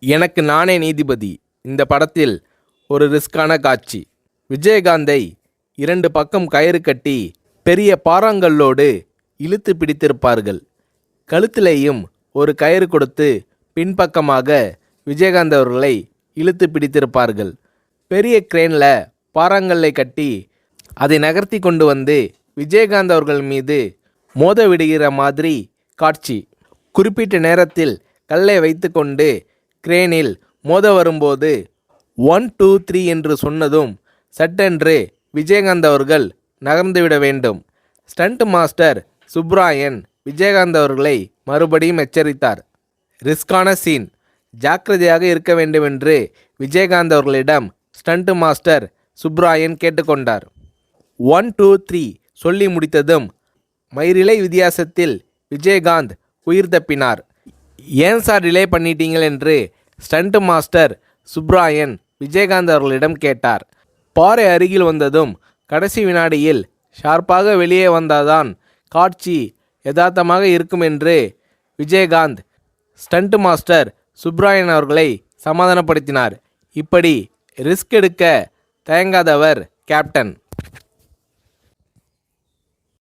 எனக்கு நானே நீதிபதி. இந்த படத்தில் ஒரு ரிஸ்கான காட்சி. விஜயகாந்தை 2 பக்கம் கயிறு கட்டி பெரிய பாறாங்கல்லோடு இழுத்து பிடித்திருப்பார்கள். கழுத்திலேயும் ஒரு கயிறு கொடுத்து பின்பக்கமாக விஜயகாந்த் அவர்களை இழுத்து பிடித்திருப்பார்கள். பெரிய கிரேனில் பாறாங்கல்லை கட்டி அதை நகர்த்தி கொண்டு வந்து விஜயகாந்த் அவர்கள் மீது மோத விடுகிற மாதிரி காட்சி. குறிப்பிட்ட நேரத்தில் கல்லை வைத்து கொண்டு கிரேனில் மோத வரும்போது 1 2 3 என்று சொன்னதும் சட்டென்று விஜயகாந்த் அவர்கள் நகர்ந்துவிட வேண்டும். ஸ்டண்ட் மாஸ்டர் சுப்ராயன் விஜயகாந்த் அவர்களை மறுபடியும் எச்சரித்தார். ரிஸ்கான சீன், ஜாக்கிரதையாக இருக்க வேண்டுமென்று விஜயகாந்த் அவர்களிடம் ஸ்டண்ட் மாஸ்டர் சுப்ராயன் கேட்டுக்கொண்டார். 1 2 3 சொல்லி முடித்ததும் மயிரிழை வித்தியாசத்தில் விஜயகாந்த் உயிர் தப்பினார். ஏன் சார் டிலே பண்ணிட்டீங்கள் என்று ஸ்டண்ட் மாஸ்டர் சுப்ராயன் விஜயகாந்த் அவர்களிடம் கேட்டார். பாறை அருகில் வந்ததும் கடைசி வினாடியில் ஷார்ப்பாக வெளியே வந்தாதான் காட்சி யதார்த்தமாக இருக்கும் என்று விஜயகாந்த் ஸ்டண்ட் மாஸ்டர் சுப்ராயன் அவர்களை சமாதானப்படுத்தினார். இப்படி ரிஸ்க் எடுக்க தயங்காதவர் கேப்டன்.